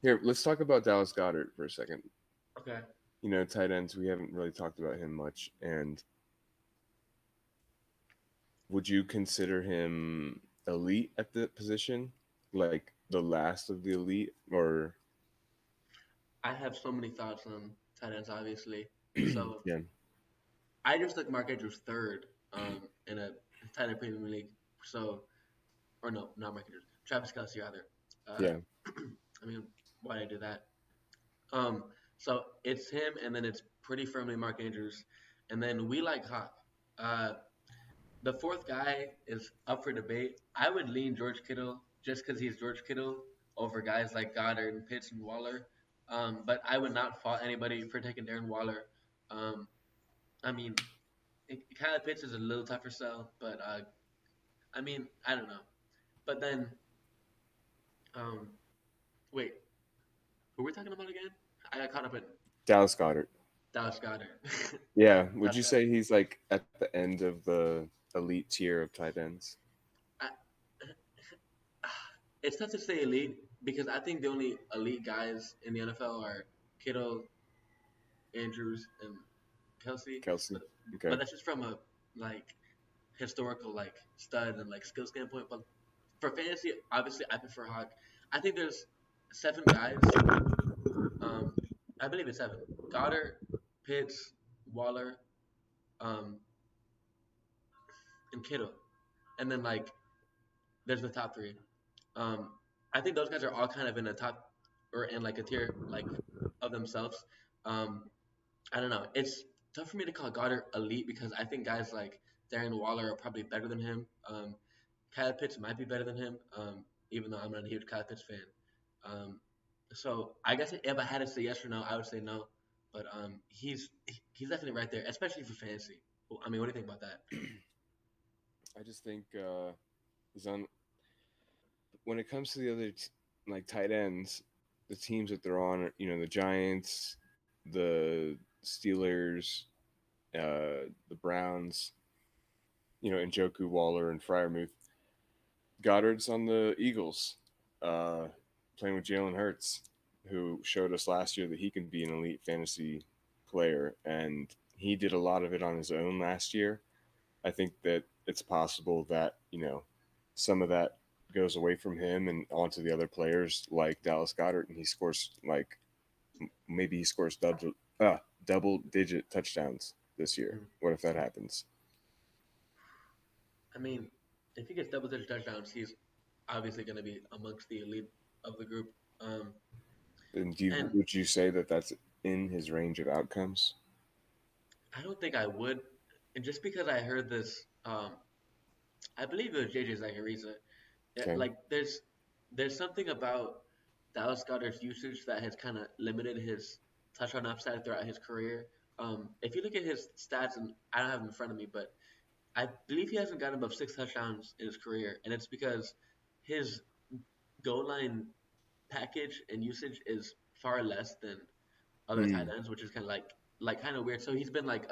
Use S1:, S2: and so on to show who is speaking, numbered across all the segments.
S1: Here, let's talk about Dallas Goddard for a second.
S2: Okay.
S1: Tight ends, we haven't really talked about him much. And would you consider him elite at the position? Like the last of the elite? Or,
S2: I have so many thoughts on tight ends, obviously. So
S1: yeah,
S2: I just took Mark Andrews third in a tight end Premier League. So, or no, not Mark Andrews, Travis Kelce rather. Uh,
S1: yeah,
S2: I mean, why did I do that? So it's him, and then it's pretty firmly Mark Andrews, and then we like Hawk. Uh, the fourth guy is up for debate. I would lean George Kittle just because he's George Kittle over guys like Goddard and Pitts and Waller. But I would not fault anybody for taking Darren Waller. Um, I mean, Kyle Pitts is a little tougher sell, but I mean, I don't know. But then, um, wait, who are we talking about again? I got caught up in
S1: Dallas Goddard.
S2: Dallas Goddard.
S1: Yeah, would
S2: Dallas
S1: you
S2: Goddard.
S1: say he's like at the end of the elite tier of tight ends?
S2: I, it's tough to say elite because I think the only elite guys in the NFL are Kittle, Andrews, and Kelsey.
S1: Kelsey?
S2: But
S1: Okay.
S2: that's just from a like historical like stud and like skill standpoint. But for fantasy, obviously, I prefer Hawk. I think there's seven guys. Um, I believe it's seven. Goddard, Pitts, Waller, um, and Kittle, and then like there's the top three. Um, I think those guys are all kind of in a top or in like a tier like of themselves. Um, I don't know. It's tough for me to call Goddard elite because I think guys like Darren Waller are probably better than him. Kyle Pitts might be better than him, even though I'm not a huge Kyle Pitts fan. Um, so I guess if I had to say yes or no, I would say no. But he's definitely right there, especially for fantasy. Well, I mean, what do you think about that?
S1: I just think he's on when it comes to the other like tight ends, the teams that they're on, the Giants, the Steelers, the Browns, Njoku, Waller, and Fryermuth. Goddard's on the Eagles, uh, playing with Jalen Hurts, who showed us last year that he can be an elite fantasy player, and he did a lot of it on his own last year. I think that it's possible that some of that goes away from him and onto the other players like Dallas Goddard, and he scores like maybe he scores double digit touchdowns this year.
S2: Mm.
S1: What if that happens?
S2: I mean, if he gets double-digit touchdowns, he's obviously going to be amongst the elite of the group. Um,
S1: And
S2: and
S1: would you say that that's in his range of outcomes?
S2: I don't think I would. And just because I heard this, I believe it was JJ Zachariah.
S1: Okay.
S2: Like, there's something about Dallas Goedert's usage that has kind of limited his touchdown upside throughout his career. If you look at his stats, and I don't have them in front of me, but I believe he hasn't gotten above 6 touchdowns in his career, and it's because his goal line package and usage is far less than other tight
S1: Mm,
S2: ends, which is kind of like kind of weird. So he's been like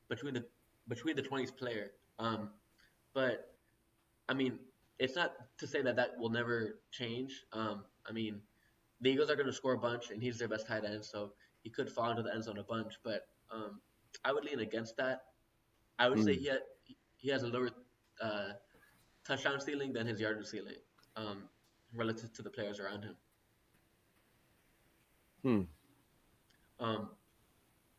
S2: between the between the twenties player. But I mean, it's not to say that that will never change. I mean, the Eagles are going to score a bunch, and he's their best tight end, so he could fall into the end zone a bunch. But I would lean against that. I would say
S1: mm,
S2: he has a lower uh, touchdown ceiling than his yardage ceiling um, relative to the players around him.
S1: hmm.
S2: Um,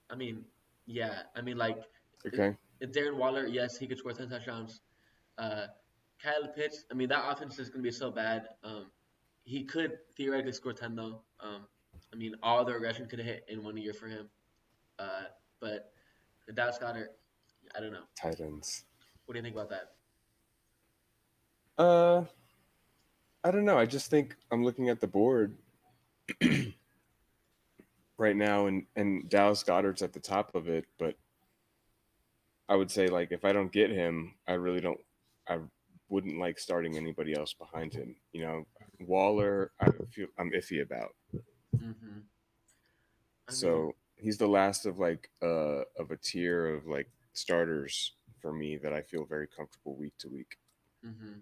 S2: I mean, yeah. I mean, like, it,
S1: Okay.
S2: Darren Waller, yes, he could score 10 touchdowns. Uh, Kyle Pitts, I mean, that offense is going to be so bad. He could theoretically score 10, though. I mean, all the regression could have hit in 1 year for him. Uh, but Dallas Goddard, I don't know.
S1: Tight ends.
S2: What do you think about that?
S1: Uh, I don't know. I just think I'm looking at the board right now, and Dallas Goddard's at the top of it. But I would say like if I don't get him, I really don't. I wouldn't like starting anybody else behind him. Waller, I'm iffy about.
S2: Mm-hmm. I mean,
S1: So he's the last of a tier of like starters for me that I feel very comfortable week to week.
S2: mm-hmm.